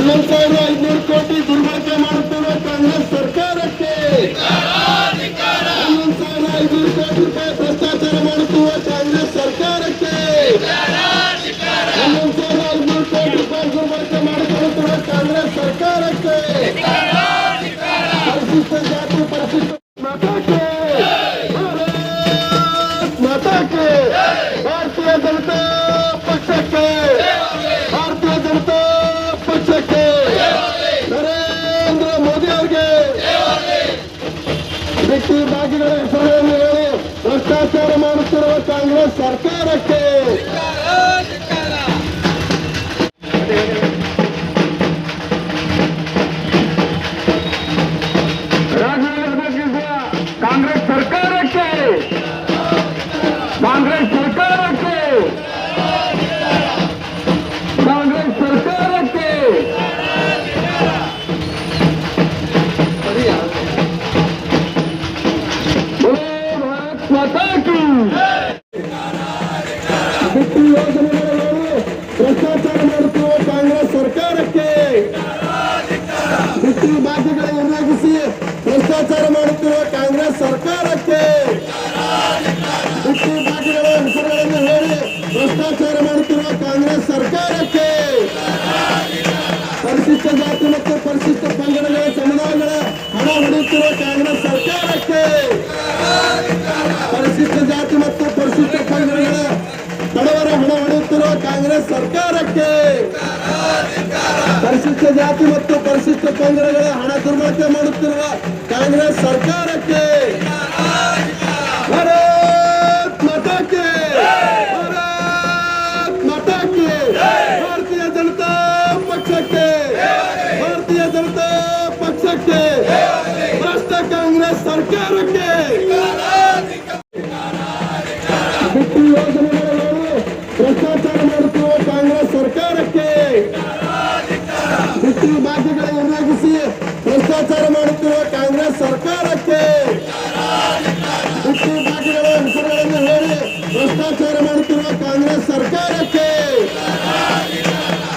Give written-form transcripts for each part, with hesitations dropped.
11,500 ಕೋಟಿ ದುರ್ಬಳಕೆ ಮಾಡುತ್ತಿರುವ ಕಾಂಗ್ರೆಸ್ ಸರ್ಕಾರಕ್ಕೆ 11,500 ಕೋಟಿ ರೂಪಾಯಿ ಭ್ರಷ್ಟಾಚಾರ ಮಾಡುತ್ತಿರುವ ಕಾಂಗ್ರೆಸ್ ಸರ್ಕಾರಕ್ಕೆ 11,500 ಕೋಟಿ ರೂಪಾಯಿ ದುರ್ಬಳಕೆ ಮಾಡಿಕೊಳ್ಳುತ್ತಿರುವ ಕಾಂಗ್ರೆಸ್ ಸರ್ಕಾರಕ್ಕೆ ಪರಿಶಿಷ್ಟ ಜಾತಿ ಪರಿಶಿಷ್ಟ ಮತಕ್ಕೆ ಮತಕ್ಕೆ ಭಾರತೀಯ ಜನತಾ ಪಕ್ಷಕ್ಕೆ ಭಾರತೀಯ ಜನತಾ ಪಕ್ಷಕ್ಕೆ ನರೇಂದ್ರ ಮೋದಿ ಅವರಿಗೆ ವ್ಯಕ್ತಿ ಭಾಗಿಗಳ ಹೆಸರುಗಳನ್ನು ಹೇಳಿ ಭ್ರಷ್ಟಾಚಾರ ಮಾಡುತ್ತಿರುವ ಕಾಂಗ್ರೆಸ್ ಸರ್ಕಾರಕ್ಕೆ ಕಾಂಗ್ರೆಸ್ ಸರ್ಕಾರಕ್ಕೆ ಕಾಂಗ್ರೆಸ್ ಸರ್ಕಾರಕ್ಕೆ ಕಾಂಗ್ರೆಸ್ ಸರ್ಕಾರಕ್ಕೆ ಭಾರತ್ ಮಾತಾ ಕಿ ಬಿಟ್ಟು ಯೋಜನೆಗಳನ್ನು ಭ್ರಷ್ಟಾಚಾರ ಮಾಡುತ್ತಿರುವ ಕಾಂಗ್ರೆಸ್ ಸರ್ಕಾರಕ್ಕೆ ಬಿಟ್ಟು ಬಾಧ್ಯಗಳನ್ನು ಉಲ್ಲೇಖಿಸಿ ಭ್ರಷ್ಟಾಚಾರ ಮಾಡುತ್ತಿರುವ ಕಾಂಗ್ರೆಸ್ ಸರ್ಕಾರಕ್ಕೆ ಬಿಟ್ಟು ಬಾಧ್ಯಗಳ ಹೆಸರುಗಳನ್ನು ಹೇಳಿ ಭ್ರಷ್ಟಾಚಾರ ಮಾಡುತ್ತಿರುವ ಕಾಂಗ್ರೆಸ್ ಸರ್ಕಾರಕ್ಕೆ ಪರಿಶಿಷ್ಟ ಜಾತಿ ಮತ್ತು ಪರಿಶಿಷ್ಟ ಪಂಗಡಗಳ ಸಮುದಾಯಗಳ ಹಣ ಹೊಡೆಯುತ್ತಿರುವ ಕಾಂಗ್ರೆಸ್ ಸರ್ಕಾರಕ್ಕೆ ಪರಿಶಿಷ್ಟ ಜಾತಿ ಮತ್ತು ಪರಿಶಿಷ್ಟ ಪಂಗಡಗಳ ಬಡವರ ಹಣ ಹೊಡೆಯುತ್ತಿರುವ ಕಾಂಗ್ರೆಸ್ ಸರ್ಕಾರಕ್ಕೆ ಪರಿಶಿಷ್ಟ ಜಾತಿ ಮತ್ತು ಪರಿಶಿಷ್ಟ ಪಂಗಡಗಳ ಹಣ ದುರ್ಬಳಕೆ ಮಾಡುತ್ತಿರುವ ಕಾಂಗ್ರೆಸ್ ಸರ್ಕಾರಕ್ಕೆ ಭಾರತ್ ಮಾತಾ ಕಿ ಭಾರತ್ ಮಾತಾ ಕಿ ಭಾರತೀಯ ಜನತಾ ಪಕ್ಷಕ್ಕೆ ಭಾರತೀಯ ಜನತಾ ಪಕ್ಷಕ್ಕೆ ಭ್ರಷ್ಟ ಕಾಂಗ್ರೆಸ್ ಸರ್ಕಾರಕ್ಕೆ ಬಿಟ್ಟು ಯೋಜನೆಗಳನ್ನು ಭ್ರಷ್ಟಾಚಾರ ಮಾಡುತ್ತಿರುವ ಕಾಂಗ್ರೆಸ್ ಸರ್ಕಾರಕ್ಕೆ ಬಿಟ್ಟು ಬಾಧ್ಯಗಳನ್ನು ಉಲ್ಲೇಖಿಸಿ ಭ್ರಷ್ಟಾಚಾರ ಮಾಡುತ್ತಿರುವ ಕಾಂಗ್ರೆಸ್ ಸರ್ಕಾರಕ್ಕೆ ಬಿಟ್ಟು ಬಾಧ್ಯಗಳ ಹೆಸರುಗಳನ್ನು ಹೇಳಿ ಭ್ರಷ್ಟಾಚಾರ ಮಾಡುತ್ತಿರುವ ಕಾಂಗ್ರೆಸ್ ಸರ್ಕಾರಕ್ಕೆ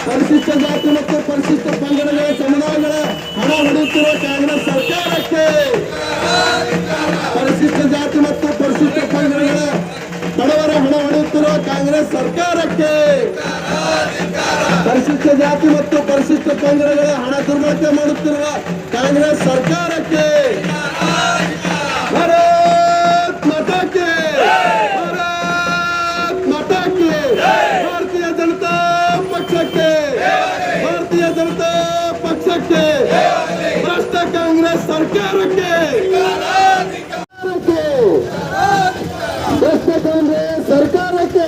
ಪರಿಶಿಷ್ಟ ಜಾತಿ ಮತ್ತು ಪರಿಶಿಷ್ಟ ಪಂಗಡಗಳ ಸಮುದಾಯಗಳ ಹಣ ಹೊಡೆಯುತ್ತಿರುವ ಕಾಂಗ್ರೆಸ್ ಸರ್ಕಾರಕ್ಕೆ ಪರಿಶಿಷ್ಟ ಜಾತಿ ಮತ್ತು ಪರಿಶಿಷ್ಟ ಪಂಗಡಗಳ ಬಡವರ ಹಣ ಹೊಡೆಯುತ್ತಿರುವ ಕಾಂಗ್ರೆಸ್ ಸರ್ಕಾರಕ್ಕೆ ಪರಿಶಿಷ್ಟ ಜಾತಿ ಮತ್ತು ಪರಿಶಿಷ್ಟ ಪಂಗಡಗಳ ಹಣ ದುರ್ಬಳಕೆ ಮಾಡುತ್ತಿರುವ ಕಾಂಗ್ರೆಸ್ ಸರ್ಕಾರಕ್ಕೆ ಭಾರತ್ ಮಾತಾ ಕಿ ಭಾರತ್ ಮಾತಾ ಕಿ ಭಾರತೀಯ ಜನತಾ ಪಕ್ಷಕ್ಕೆ ಭಾರತೀಯ ಜನತಾ ಪಕ್ಷಕ್ಕೆ ಭ್ರಷ್ಟ ಕಾಂಗ್ರೆಸ್ ಸರ್ಕಾರಕ್ಕೆ ಭ್ರಷ್ಟ ಕಾಂಗ್ರೆಸ್ ಸರ್ಕಾರಕ್ಕೆ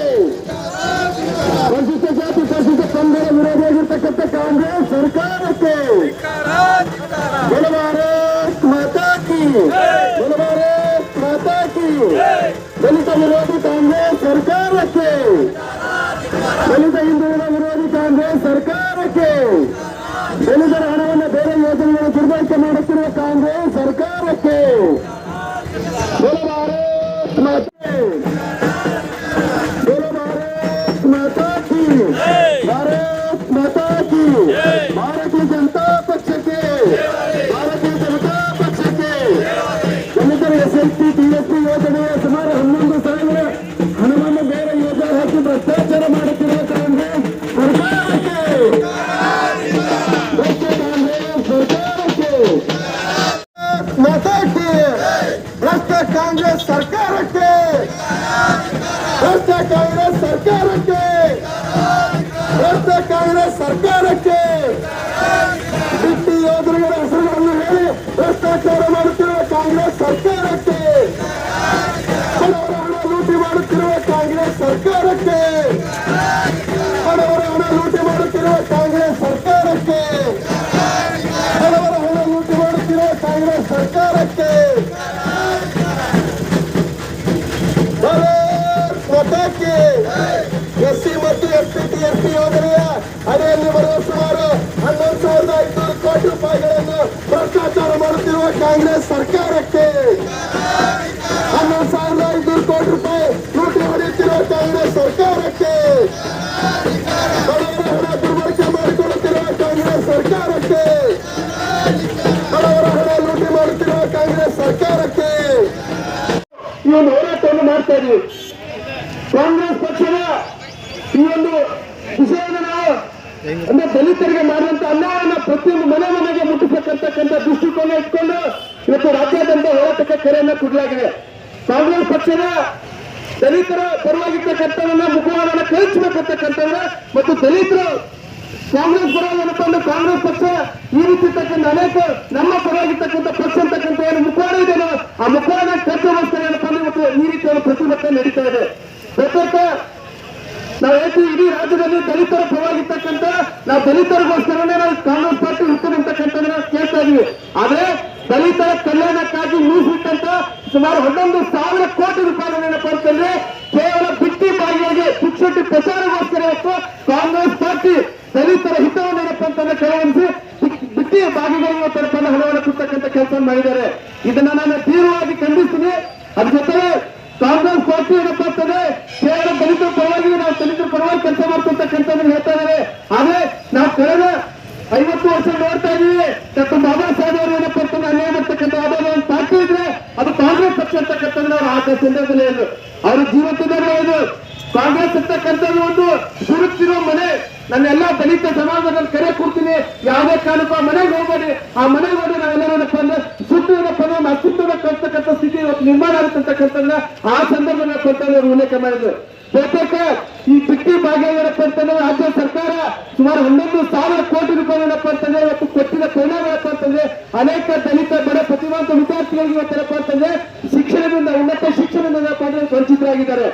ಪರಿಶಿಷ್ಟ ಜಾತಿ ಪರಿಶಿಷ್ಟ ಪಂಗಡ ವಿರೋಧಿಯಾಗಿರ್ತಕ್ಕಂಥ ಕಾಂಗ್ರೆಸ್ ಸರ್ಕಾರಕ್ಕೆ ಭಾರತ್ ಮಾತಾ ಕಿ ಭಾರತ್ ಮಾತಾ ಕಿ ದಲಿತ ವಿರೋಧಿ ಕಾಂಗ್ರೆಸ್ ಸರ್ಕಾರಕ್ಕೆ ದಲಿತ ಹಿಂದುಳಿದ ವಿರೋಧಿ ಕಾಂಗ್ರೆಸ್ ಸರ್ಕಾರಕ್ಕೆ ದಲಿತರ ಹಣವನ್ನು ಬೇರೆ ಯೋಜನೆಗಳನ್ನು ದುರ್ಬಳಕೆ ಮಾಡುತ್ತಿರುವ ಕಾಂಗ್ರೆಸ್ ಸರ್ಕಾರಕ್ಕೆ ಭಾರತ್ ಮಾತಾ ಭಾರತ್ ಮಾತಾ ಕಿ ಭಾರತ್ ಮಾತಾ ಕಿ ಭಾರತೀಯ ಜನತಾ ಪಕ್ಷಕ್ಕೆ ಭಾರತೀಯ ಜನತಾ ಪಕ್ಷಕ್ಕೆ ದಲಿತರ SLP TSP ಯೋಜನೆಯ ಸುಮಾರು 11,000 ಹಣವನ್ನು ಬೇರೆ ಯೋಜನೆ ಹಾಕಿ ಭ್ರಷ್ಟಾಚಾರ ಮಾಡುತ್ತಿರುವ ಕಾಂಗ್ರೆಸ್ ಸರ್ಕಾರಕ್ಕೆ ಭ್ರಷ್ಟ ಕಾಂಗ್ರೆಸ್ ಸರ್ಕಾರಕ್ಕೆ ಮಾತಾ ಕಿ ಭ್ರಷ್ಟ ಕಾಂಗ್ರೆಸ್ ಸರ್ಕಾರಕ್ಕೆ ಭ್ರಷ್ಟ ಕಾಂಗ್ರೆಸ್ ಸರ್ಕಾರಕ್ಕೆ ಭ್ರಷ್ಟ ಕಾಂಗ್ರೆಸ್ ಸರ್ಕಾರಕ್ಕೆ ಬಿಟ್ಟು ಯೋಜನೆಗಳ ಹೆಸರುಗಳನ್ನು ಹೇಳಿ ಭ್ರಷ್ಟಾಚಾರ ಮಾಡುತ್ತಿರುವ ಕಾಂಗ್ರೆಸ್ ಸರ್ಕಾರಕ್ಕೆ ಬಡವರ ಹಣ ಲೂಟಿ ಮಾಡುತ್ತಿರುವ ಕಾಂಗ್ರೆಸ್ ಸರ್ಕಾರಕ್ಕೆ ಬಡವರ ಹಣ ಲೂಟಿ ಮಾಡುತ್ತಿರುವ ಕಾಂಗ್ರೆಸ್ ಸರ್ಕಾರಕ್ಕೆ ಬಡವರ ಹಣ ಲೂಟಿ ಮಾಡುತ್ತಿರುವ ಕಾಂಗ್ರೆಸ್ ಸರ್ಕಾರಕ್ಕೆ ಭಾರತ್ ಮಾತಾ ಕಿ SC ಮತ್ತು ST TSP ಯೋಜನೆಯ ಅಡಿಯಲ್ಲಿ ಬರುವ ಸುಮಾರು 11,500 ಕೋಟಿ ರೂಪಾಯಿಗಳನ್ನು ಭ್ರಷ್ಟಾಚಾರ ಮಾಡುತ್ತಿರುವ ಕಾಂಗ್ರೆಸ್ ಸರ್ಕಾರಕ್ಕೆ 11,500 ಕೋಟಿ ರೂಪಾಯಿ ಲೂಟಿ ಹೊಡೆಯುತ್ತಿರುವ ಕಾಂಗ್ರೆಸ್ ಸರ್ಕಾರಕ್ಕೆ ಬಡವರ ಹಣ ದುರ್ಬಳಕೆ ಮಾಡಿಕೊಳ್ಳುತ್ತಿರುವ ಕಾಂಗ್ರೆಸ್ ಸರ್ಕಾರ ಇದ್ದೀವಿ. ಕಾಂಗ್ರೆಸ್ ಪಕ್ಷದ ಈ ಒಂದು ವಿಷಯವನ್ನು ನಾವು ಅಂದ್ರೆ ದಲಿತರಿಗೆ ಮಾಡುವಂತ ಅನ್ಯಾಯವನ್ನು ಪ್ರತಿಯೊಂದು ಮನೆ ಮನೆಗೆ ಮುಟ್ಟಿಸತಕ್ಕಂಥ ದೃಷ್ಟಿಕೋನ ಇಟ್ಕೊಂಡು ಇವತ್ತು ರಾಜ್ಯಾದ್ಯಂತ ಹೋರಾಟಕ್ಕೆ ಕರೆಯನ್ನ ಕೊಡಲಾಗಿದೆ. ಕಾಂಗ್ರೆಸ್ ಪಕ್ಷದ ದಲಿತರ ಪರವಾಗಿರ್ತಕ್ಕಂಥವನ್ನ ಮುಖವಾಡವನ್ನು ಕಳಿಸಬೇಕಂತಕ್ಕಂಥವ್ರ ಮತ್ತು ದಲಿತರು ಕಾಂಗ್ರೆಸ್ ಪರವಾಗಿರಪ್ಪ ಅಂದ್ರೆ ಕಾಂಗ್ರೆಸ್ ಪಕ್ಷ ಈ ರೀತಿ ಇರ್ತಕ್ಕಂಥ ಅನೇಕ ನಮ್ಮ ಪರವಾಗಿರ್ತಕ್ಕಂಥ ಪಕ್ಷ ಅಂತಕ್ಕಂಥ ಏನು ಮುಖವಾಡ ಇದೆಯೋ ಆ ಮುಖವಾಡ ಕಟ್ಟುಗೋಸ್ಕರ ಏನಪ್ಪ ಅಂದ್ರೆ ಇವತ್ತು ಈ ರೀತಿಯ ಪ್ರತಿಭಟನೆ ನಡೀತಾ ಇದೆ. ಪ್ರತ್ಯೇಕ ನಾವು ಹೇಳ್ತೀವಿ ಇಡೀ ರಾಜ್ಯದಲ್ಲಿ ದಲಿತರ ಪರವಾಗಿರ್ತಕ್ಕಂಥ ನಾವು ದಲಿತರಿಗೋಸ್ಕರನೇ ನಾವು ಕಾಂಗ್ರೆಸ್ ಪಾರ್ಟಿ ಹುಡ್ತದೆ ಅಂತಕ್ಕಂಥದ್ದನ್ನ ನಾವು ಕೇಳ್ತಾ ಇದೀವಿ. ಆದ್ರೆ ದಲಿತರ ಕಲ್ಯಾಣಕ್ಕಾಗಿ ಮೀಸಲಿಟ್ಟಂತ ಸುಮಾರು 11,000 ಕೋಟಿ ರೂಪಾಯಿಗಳು ಏನಪ್ಪ ಅಂತಂದ್ರೆ ಕೇವಲ ಬಿಟ್ಟಿ ಬಾಗಿಯಾಗಿ ಪುಕ್ಷಟಿ ಪ್ರಚಾರಗೋಸ್ಕರ ಇವತ್ತು ಕಾಂಗ್ರೆಸ್ ಪಾರ್ಟಿ ದಲಿತರ ಹಿತವನ್ನು ಏನಪ್ಪ ಅಂತಂದ್ರೆ ಕೆಳಗಿಸಿ ಬಿಟ್ಟಿ ಬಾಗಿಗಳಿಗೆ ಇವತ್ತು ಹಣವನ್ನು ಕೊಡ್ತಕ್ಕಂಥ ಕೆಲಸ ಮಾಡಿದ್ದಾರೆ. ಇದನ್ನ ನಾನು ತೀವ್ರವಾಗಿ ಖಂಡಿಸ್ತೀನಿ. ಅದ್ರ ಜೊತೆಗೆ ಕಾಂಗ್ರೆಸ್ ಪಾರ್ಟಿ ಏನಪ್ಪ ಅಂತಂದ್ರೆ ಕೇವಲ ದಲಿತರ ಪರವಾಗಿ ನಾವು ದಲಿತರ ಪರವಾಗಿ ಕೆಲಸ ಮಾಡ್ತಕ್ಕಂಥದ್ದನ್ನು ಹೇಳ್ತಾ ಇದ್ದಾರೆ. ಆದ್ರೆ ನಾವು ಕಳೆದ 50 ವರ್ಷ ನೋಡ್ತಾ ಇದೀವಿ. ಡಾಕ್ಟರ್ ಬಾಬಾ ಸಾಹೇಬ್ ಅವರು ಏನಪ್ಪ ಅಂತಂದ್ರೆ ಅನ್ಯಾಯ ಮಾಡ್ತಕ್ಕಂಥ ಒಂದು ಪಾರ್ಟಿ ಇದ್ರೆ ಅದು ಕಾಂಗ್ರೆಸ್ ಪಕ್ಷ ಅಂತಕ್ಕಂಥದ್ದು ನಾವು ಆ ಸಂದರ್ಭದಲ್ಲಿ ಏನು ಅವರು ಜೀವಂತದಲ್ಲಿ ಇದು ಕಾಂಗ್ರೆಸ್ ಅಂತಕ್ಕಂಥದ್ದು ಒಂದು ಸುರುತ್ತಿರೋ ಮನೆ. ನನ್ನೆಲ್ಲ ದಲಿತ ಸಮಾಜದಲ್ಲಿ ಕರೆ ಕೊಡ್ತೀನಿ, ಯಾವುದೇ ಕಾರಣಕ್ಕೂ ಆ ಮನೆಗೆ ಹೋಗಬೇಡಿ. ಆ ಮನೆಗೆ ಹೋಗಿ ನಾವೆಲ್ಲರೂ ಏನಪ್ಪ ಅಂದ್ರೆ ಸುಟ್ಟು ಏನಪ್ಪ ಅಂದ್ರೆ ನಮ್ಮ ಅಸ್ತಿತ್ವದ ಕಲ್ತಕ್ಕಂಥ ಸ್ಥಿತಿ ಇವತ್ತು ನಿರ್ಮಾಣ ಆಗುತ್ತಂತಕ್ಕಂಥದ್ದನ್ನ ಆ ಸಂದರ್ಭದಲ್ಲಿ ಅವರು ಉಲ್ಲೇಖ ಮಾಡಿದ್ರು. ಬಹುತೇಕ ಈ ಬಿಟ್ಟಿ ಭಾಗ್ಯ ಏನಪ್ಪ ಅಂತಂದ್ರೆ ರಾಜ್ಯ ಸರ್ಕಾರ ಸುಮಾರು 11,000 ಕೋಟಿ ರೂಪಾಯಿ ಏನಪ್ಪ ಅಂತಂದ್ರೆ ಇವತ್ತು ಕೊಟ್ಟಿದ್ದ ಪರಿಣಾಮ ಏನಪ್ಪ ಅಂತಂದ್ರೆ ಅನೇಕ ದಲಿತ ಬಡ ಪ್ರತಿಭಾವಂತ ವಿದ್ಯಾರ್ಥಿಗಳಿಗೆ ಇವತ್ತೇನಪ್ಪ ಅಂತಂದ್ರೆ ಶಿಕ್ಷಣದಿಂದ ಉನ್ನತ ಶಿಕ್ಷಣದಿಂದ ಏನಪ್ಪ ಅಂದ್ರೆ ವಂಚಿತರಾಗಿದ್ದಾರೆ.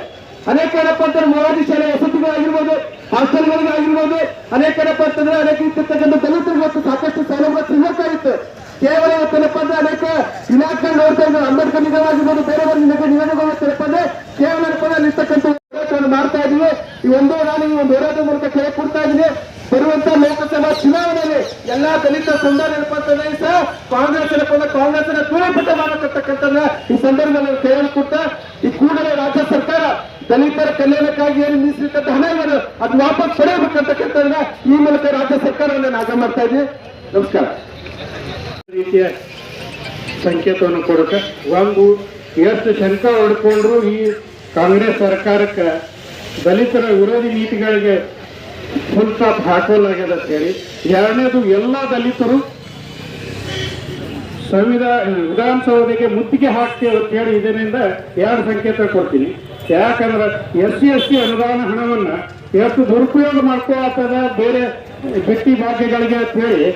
ಅನೇಕ ಏನಪ್ಪ ಅಂತಂದ್ರೆ ಮೊರಾರ್ಜಿ ಶಾಲೆ ವಸತಿಗಳಾಗಿರ್ಬೋದು, ಹಾಸ್ಟೆಲ್ಗಳಿಗಾಗಿರ್ಬೋದು, ಅನೇಕ ಏನಪ್ಪ ಅಂತಂದ್ರೆ ಅನೇಕ ಇರ್ತಕ್ಕಂಥ ದಲಿತರಿಗೆ ಇವತ್ತು ಸಾಕಷ್ಟು ಸೌಲಭ್ಯ ಸಿಗಬೇಕಾಗಿತ್ತು. ಕೇವಲ ಇವತ್ತೇನಪ್ಪ ಅಂದ್ರೆ ಅನೇಕ ಇಲಾಖೆ ನೋಡ್ತಾ ಇದ್ದಾರೆ. ಅಂಬೇಡ್ಕರ್ ನಿಗಮವಾಗಿರ್ಬೋದು, ಬೇರೆ ನಿಗಮಗಳು ಏನಪ್ಪ ಅಂದ್ರೆ ಕೇವಲ ಅಲ್ಲಿರ್ತಕ್ಕಂಥ ಮಾಡ್ತಾ ಇದೀವಿ. ಈ ಒಂದು ನಾನು ಈ ಒಂದು ಹೋರಾಟದ ಮೂಲಕ ಕರೆ ಕೊಡ್ತಾ ಇದ್ದೀನಿ. ಬರುವಂತ ಲೋಕಸಭಾ ಚುನಾವಣೆಯಲ್ಲಿ ಎಲ್ಲಾ ದಲಿತ ಸಮುದಾಯ ಏನಪ್ಪ ಅಂತಂದ್ರೆ ಸಹ ಕಾಂಗ್ರೆಸ್ ಏನಪ್ಪ ಅಂದ್ರೆ ಕಾಂಗ್ರೆಸ್ನ ತುಳಿಪಟ ಮಾಡತಕ್ಕಂಥದ್ದನ್ನ ಈ ಸಂದರ್ಭದಲ್ಲಿ ಕೈಯಲ್ಲಿ ಕೊಡ್ತಾ ಈ ಕೂಡಲೇ ರಾಜ್ಯ ಸರ್ಕಾರ ದಲಿತರ ಕಲ್ಯಾಣಕ್ಕಾಗಿ ಏನು ಮೀಸಲಿಟ್ಟಂತ ಹಣ ಏನು ಅದು ವಾಪಸ್ ಪಡೆಯಬೇಕಂತಕ್ಕಂಥದ್ದನ್ನ ಈ ಮೂಲಕ ರಾಜ್ಯ ಸರ್ಕಾರವನ್ನು ನಾನು ಆಗ್ರಹ ಮಾಡ್ತಾ ಇದ್ದೀನಿ. ನಮಸ್ಕಾರ. ರೀತಿಯ ಸಂಕೇತವನ್ನು ಕೊಡುತ್ತೆ. ಒಂದು ಎಷ್ಟು ಶಂಕ ಹೊಡ್ಕೊಂಡ್ರು ಈ ಕಾಂಗ್ರೆಸ್ ಸರ್ಕಾರಕ್ಕೆ ದಲಿತರ ವಿರೋಧಿ ನೀತಿಗಳಿಗೆ ಫುಲ್ ಸ್ಟಾಪ್ ಹಾಕೋಲಾಗ್ಯದ ಅಂತ ಹೇಳಿ. ಎರಡನೇದು ಎಲ್ಲ ದಲಿತರು ವಿಧಾನಸೌಧಕ್ಕೆ ಮುತ್ತಿಗೆ ಹಾಕ್ತೇವೆ ಅಂತ ಹೇಳಿ ಇದರಿಂದ 2 ಸಂಕೇತ ಕೊಡ್ತೀನಿ. ಯಾಕಂದ್ರೆ SC ಅನುದಾನ ಹಣವನ್ನ ಎಷ್ಟು ದುರುಪಯೋಗ ಮಾಡ್ಕೊಳ್ತದ ಬೇರೆ ಬಿಟ್ಟಿ ಭಾಗ್ಯಗಳಿಗೆ ಅಂತ ಹೇಳಿ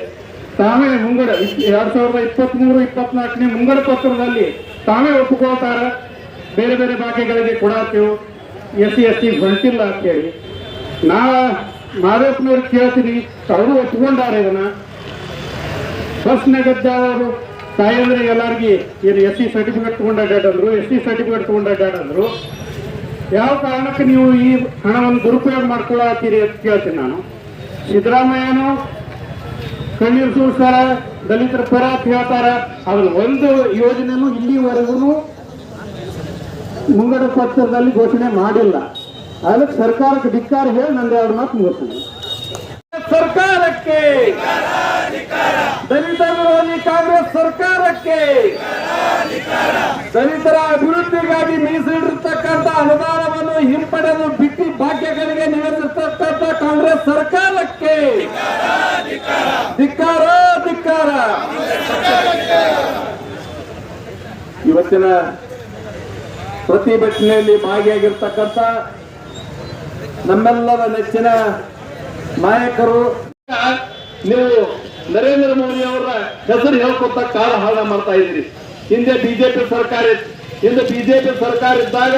ತಾವೇ ಮುಂಗಡ 2023-24ನೇ ಮುಂಗಡ ಪತ್ರದಲ್ಲಿ ತಾವೇ ಒಪ್ಪಿಕೊಳ್ತಾರ. ಬೇರೆ ಬೇರೆ ಭಾಗ್ಯಗಳಿಗೆ ಕೊಡಾತೇವು, SC ಹೊಂಟಿಲ್ಲ ಅಂತ ಹೇಳಿ. ಮಾದೇವಪ್ಪನವ್ರಿಗೆ ಕೇಳ್ತೀನಿ, ಅವರು ಒಪ್ಪಿಕೊಂಡಾರ ಇದನ್ನ. ಬಸ್ನಾಗದ್ದ ಅವರು ತಾಯಂದ್ರೆ ಎಲ್ಲಾರ್ಗಿ ಏನು SC ಸರ್ಟಿಫಿಕೇಟ್ ತಗೊಂಡಾಡಂದ್ರು, SC ಸರ್ಟಿಫಿಕೇಟ್ ತಗೊಂಡಾಡಂದ್ರು. ಯಾವ ಕಾರಣಕ್ಕೆ ನೀವು ಈ ಹಣವನ್ನು ದುರುಪಯೋಗ ಮಾಡ್ಕೊಳ್ಳತ್ತೀರಿ ಅಂತ ಕೇಳ್ತೀನಿ ನಾನು. ಸಿದ್ದರಾಮಯ್ಯನು ಕಣ್ಣೀರು ಸುರಿಸ್ತಾರ, ದಲಿತರ ಪರ ಅಂತ ಹೇಳ್ತಾರ. ಅದನ್ನ ಒಂದು ಯೋಜನೆನೂ ಇಲ್ಲಿವರೆಗೂ ಮುಂಗಡ ಪತ್ರದಲ್ಲಿ ಘೋಷಣೆ ಮಾಡಿಲ್ಲ. ಅದಕ್ಕೆ ಸರ್ಕಾರಕ್ಕೆ ಧಿಕ್ಕಾರ ಹೇಳಿ ನಂದು 2 ಮಾತು ಮುಗಿಸ್ತೀನಿ. ಸರ್ಕಾರಕ್ಕೆ ದಲಿತ ವಿರೋಧಿ ಕಾಂಗ್ರೆಸ್ ಸರ್ಕಾರಕ್ಕೆ ದಲಿತರ ಅಭಿವೃದ್ಧಿಗಾಗಿ ಮೀಸಲಿಟ್ಟಿರ್ತಕ್ಕಂಥ ಅನುದಾನವನ್ನು ಹಿಂಪಡೆದು ಬಿಟ್ಟಿ ಭಾಗ್ಯಗಳಿಗೆ ನಿಯೋಜಿಸತಕ್ಕಂಥ ಕಾಂಗ್ರೆಸ್ ಸರ್ಕಾರಕ್ಕೆ ಧಿಕ್ಕಾರ ಧಿಕ್ಕಾರ. ಇವತ್ತಿನ ಪ್ರತಿಭಟನೆಯಲ್ಲಿ ಭಾಗಿಯಾಗಿರ್ತಕ್ಕಂಥ ನಮ್ಮೆಲ್ಲರ ನೆಚ್ಚಿನ ನಾಯಕರು, ನೀವು ನರೇಂದ್ರ ಮೋದಿ ಅವರ ಹೆಸರು ಹೇಳ್ಕೊತ ಕಾಲ ಹಾಳ ಮಾಡ್ತಾ ಇದ್ದೀರಿ. ಹಿಂದೆ ಬಿಜೆಪಿ ಸರ್ಕಾರ ಇತ್ತು. ಹಿಂದೆ ಬಿಜೆಪಿ ಸರ್ಕಾರ ಇದ್ದಾಗ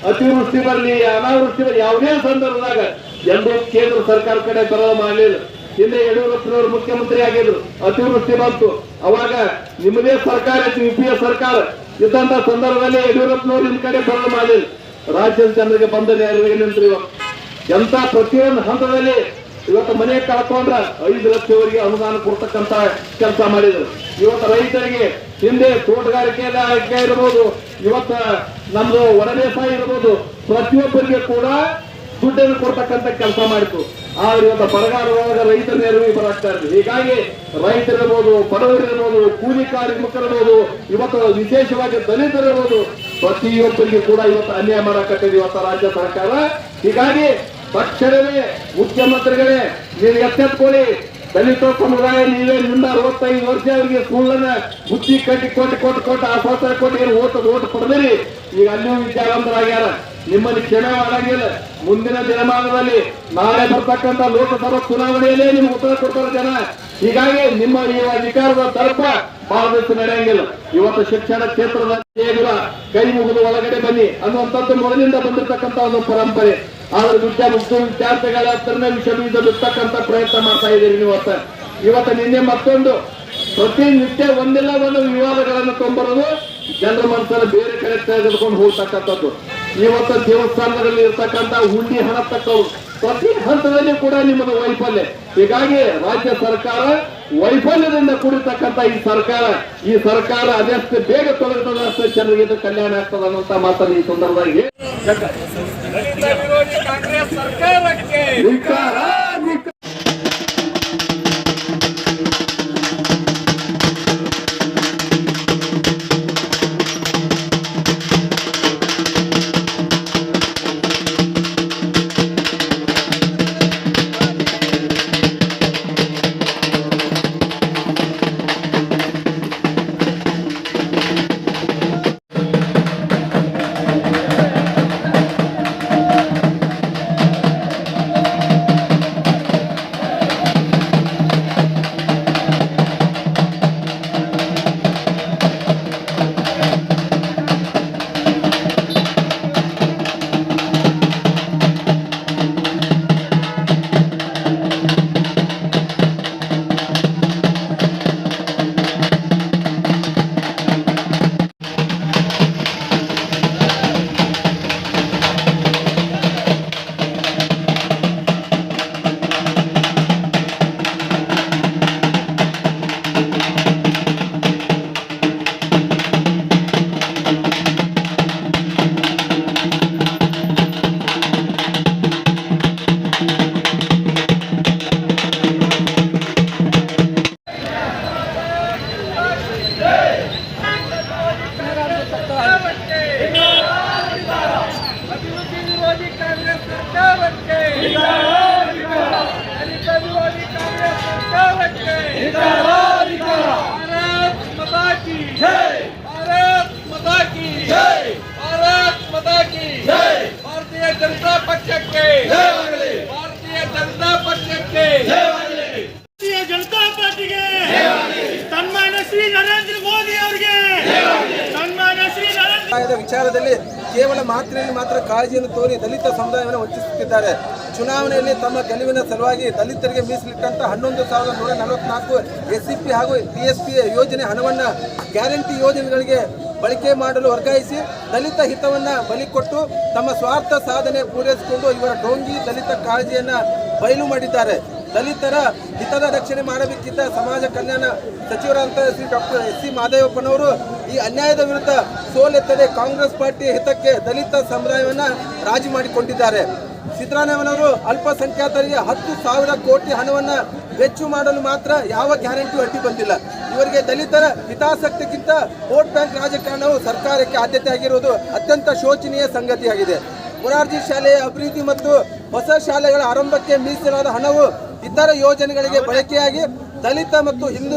ಅತಿವೃಷ್ಟಿ ಬರಲಿ ಅನಾವೃಷ್ಟಿ ಬರಲಿ ಯಾವುದೇ ಸಂದರ್ಭದಾಗ ಎಲ್ಲರೂ ಕೇಂದ್ರ ಸರ್ಕಾರ ಕಡೆ ಬರೋದು ಮಾಡಲಿಲ್ಲ. ಹಿಂದೆ ಯಡಿಯೂರಪ್ಪನವರು ಮುಖ್ಯಮಂತ್ರಿ ಆಗಿದ್ರು, ಅತಿವೃಷ್ಟಿ ಬಂತು, ಅವಾಗ ನಿಮ್ಮದೇ ಸರ್ಕಾರ ಇತ್ತು, UPA ಸರ್ಕಾರ ಇದ್ದಂತ ಸಂದರ್ಭದಲ್ಲಿ ಯಡಿಯೂರಪ್ಪನವರು ನಿಮ್ ಕಡೆ ಬರೋದು ಮಾಡಲಿಲ್ಲ. ರಾಜ್ಯದ ಜನರಿಗೆ ಬಂಧನ ಏನಂತ್ರಿ ಇವತ್ತು ಎಂತ ಪ್ರತಿಯೊಂದು ಹಂತದಲ್ಲಿ ಇವತ್ತು ಮನೆ ಕಳ್ಕೊಂಡ್ರ 5 ಲಕ್ಷವರೆಗೆ ಅನುದಾನ ಕೊಡ್ತಕ್ಕಂತ ಕೆಲಸ ಮಾಡಿದ್ರು. ಇವತ್ತು ರೈತರಿಗೆ ಹಿಂದೆ ತೋಟಗಾರಿಕೆ ಇರ್ಬೋದು, ಇವತ್ತ ನಮ್ದು ಒಣ ಬೇಸಾಯ ಇರ್ಬೋದು, ಪ್ರತಿಯೊಬ್ಬರಿಗೆ ಕೂಡ ದುಡ್ಡನ್ನು ಕೊಡ್ತಕ್ಕಂತ ಕೆಲಸ ಮಾಡಿತು. ಆದ್ರೆ ಇವತ್ತು ಬರಗಾಲದಾಗ ರೈತರ ನೆರವಿಗೆ ಬರಾಕ್ತಾ ಇರ್ಲಿ. ಹೀಗಾಗಿ ರೈತರಿರ್ಬೋದು, ಬಡವರಿರ್ಬೋದು, ಕೂಲಿ ಕಾರ್ಮಿಕರಿರ್ಬೋದು, ಇವತ್ತು ವಿಶೇಷವಾಗಿ ದಲಿತರಿರ್ಬೋದು, ಪ್ರತಿಯೊಬ್ಬರಿಗೂ ಕೂಡ ಇವತ್ತು ಅನ್ಯಾಯ ಮಾಡಕತ್ತಿದೆ ಇವತ್ತು ರಾಜ್ಯ ಸರ್ಕಾರ. ಹೀಗಾಗಿ ತಕ್ಷಣವೇ ಮುಖ್ಯಮಂತ್ರಿಗಳೇ ನೀವು ಎಚ್ಚೆತ್ಕೊಳ್ಳಿ. ದಲಿತ ಸಮುದಾಯ ನೀವೇ ನಿಂದ 65 ವರ್ಷ ಅವರಿಗೆ ಸುಳ್ಳನ ಬುದ್ಧಿ ಕೊಟ್ಟು ಆಶ್ವಾಸನೆ ಕೊಟ್ಟು ಓಟ್ ಪಡೆದಿರಿ. ಈಗ ಅಲ್ಲಿಯೂ ವಿದ್ಯಾವಂತರಾಗ್ಯಾರ. ನಿಮ್ಮಲ್ಲಿ ಕ್ಷಮೆ ಮಾಡಂಗಿಲ್ಲ. ಮುಂದಿನ ದಿನಮಾನದಲ್ಲಿ ನಾಳೆ ಬರ್ತಕ್ಕಂಥ ಲೋಕಸಭಾ ಚುನಾವಣೆಯಲ್ಲೇ ನಿಮ್ಗೆ ಉತ್ತರ ಕೊಡ್ತಾರೆ ಜನ. ಹೀಗಾಗಿ ನಿಮ್ಮ ಈ ಅಧಿಕಾರದ ತರ್ಪ ಬಹಳ ದಿವಸ ನಡೆಯಂಗಿಲ್ಲ. ಇವತ್ತು ಶಿಕ್ಷಣ ಕ್ಷೇತ್ರದ ಕೈ ಮುಗಿದು ಒಳಗಡೆ ಬನ್ನಿ ಅನ್ನುವಂಥದ್ದು ಮೊದಲಿಂದ ಬಂದಿರತಕ್ಕಂಥ ಒಂದು ಪರಂಪರೆ. ಆದ್ರೆ ವಿದ್ಯಾರ್ಥಿಗಳ ಹತ್ರನೇ ವಿಷ ಬೀಜ ಬಿಡ್ತಕ್ಕಂಥ ಪ್ರಯತ್ನ ಮಾಡ್ತಾ ಇದ್ದೀರಿ ನೀವು. ಇವತ್ತು ನಿನ್ನೆ ಮತ್ತೊಂದು ಪ್ರತಿನಿತ್ಯ ಒಂದಿಲ್ಲ ಒಂದು ವಿವಾದಗಳನ್ನು ತೊಂಬರೋದು, ಜನರ ಮನಸ್ಸನ್ನು ಬೇರೆ ಕಡೆ ತೆಗೆದುಕೊಂಡು ಹೋಗ್ತಕ್ಕಂಥದ್ದು. ಇವತ್ತು ದೇವಸ್ಥಾನದಲ್ಲಿ ಇರ್ತಕ್ಕಂಥ ಹುಂಡಿ ಹಣ ತಕ್ಕವು ಪ್ರತಿ ಹಂತದಲ್ಲಿ ಕೂಡ ನಿಮ್ಮದು ವೈಫಲ್ಯ. ಹೀಗಾಗಿ ರಾಜ್ಯ ಸರ್ಕಾರ ವೈಫಲ್ಯದಿಂದ ಕೂಡಿರ್ತಕ್ಕಂಥ ಈ ಸರ್ಕಾರ ಅದೆಷ್ಟು ಬೇಗ ತೊಲಗುತ್ತದೆ ಅಷ್ಟೇ ಜನರಿಗೆ ಇದು ಕಲ್ಯಾಣ ಆಗ್ತದೆ ಅನ್ನುವಂತ ಮಾತನ್ನು ಈ ಸಂದರ್ಭದಲ್ಲಿ ಕಾಂಗ್ರೆಸ್ ಸರ್ಕಾರಕ್ಕೆ ಜನತಾ ಪಾರ್ಟಿಗೆ ಸನ್ಮಾನ್ಯ ಶ್ರೀ ನರೇಂದ್ರ ಮೋದಿ ಅವರಿಗೆ ಸನ್ಮಾನ್ಯ ಶ್ರೀ ನರೇಂದ್ರ ವಿಚಾರದಲ್ಲಿ ಕೇವಲ ಮಾತಿನಲ್ಲಿ ಮಾತ್ರ ಕಾಳಜಿಯನ್ನು ತೋರಿ ದಲಿತ ಸಮುದಾಯವನ್ನು ವಂಚಿಸುತ್ತಿದ್ದಾರೆ. ಚುನಾವಣೆಯಲ್ಲಿ ತಮ್ಮ ಗೆಲುವಿನ ಸಲುವಾಗಿ ದಲಿತರಿಗೆ ಮೀಸಲಿಟ್ಟಂತ 11,144 SCP ಹಾಗೂ TSP ಯೋಜನೆ ಹಣವನ್ನು ಗ್ಯಾರಂಟಿ ಯೋಜನೆಗಳಿಗೆ ಬಳಕೆ ಮಾಡಲು ವರ್ಗಾಯಿಸಿ ದಲಿತ ಹಿತವನ್ನ ಬಲಿ ಕೊಟ್ಟು ತಮ್ಮ ಸ್ವಾರ್ಥ ಸಾಧನೆ ಪೂರೈಸಿಕೊಂಡು ಇವರ ಡೋಂಗಿ ದಲಿತ ಕಾಳಜಿಯನ್ನ ಬಯಲು ಮಾಡಿದ್ದಾರೆ. ದಲಿತರ ಹಿತದ ರಕ್ಷಣೆ ಮಾಡಬೇಕಿದ್ದ ಸಮಾಜ ಕಲ್ಯಾಣ ಸಚಿವರಾದಂತಹ ಶ್ರೀ ಡಾಕ್ಟರ್ SC ಮಾದೇವಪ್ಪನವರು ಈ ಅನ್ಯಾಯದ ವಿರುದ್ಧ ಸೋಲೆತ್ತದೆ ಕಾಂಗ್ರೆಸ್ ಪಾರ್ಟಿಯ ಹಿತಕ್ಕೆ ದಲಿತ ಸಮುದಾಯವನ್ನ ರಾಜಿ ಮಾಡಿಕೊಂಡಿದ್ದಾರೆ. ಸಿದ್ದರಾಮಯ್ಯನವರು ಅಲ್ಪಸಂಖ್ಯಾತರಿಗೆ 10,000 ಕೋಟಿ ಹಣವನ್ನ ವೆಚ್ಚ ಮಾಡಲು ಮಾತ್ರ ಯಾವ ಗ್ಯಾರಂಟಿಯೂ ಅಡ್ಡಿ ಬಂದಿಲ್ಲ. ಇವರಿಗೆ ದಲಿತರ ಹಿತಾಸಕ್ತಿಗಿಂತ ವೋಟ್ ಬ್ಯಾಂಕ್ ರಾಜಕಾರಣವು ಸರ್ಕಾರಕ್ಕೆ ಆದ್ಯತೆ ಆಗಿರುವುದು ಅತ್ಯಂತ ಶೋಚನೀಯ ಸಂಗತಿಯಾಗಿದೆ. ಮೊರಾರ್ಜಿ ಶಾಲೆಯ ಅಭಿವೃದ್ಧಿ ಮತ್ತು ಹೊಸ ಶಾಲೆಗಳ ಆರಂಭಕ್ಕೆ ಮೀಸಲಾದ ಹಣವು ಇತರ ಯೋಜನೆಗಳಿಗೆ ಬಳಕೆಯಾಗಿ ದಲಿತ ಮತ್ತು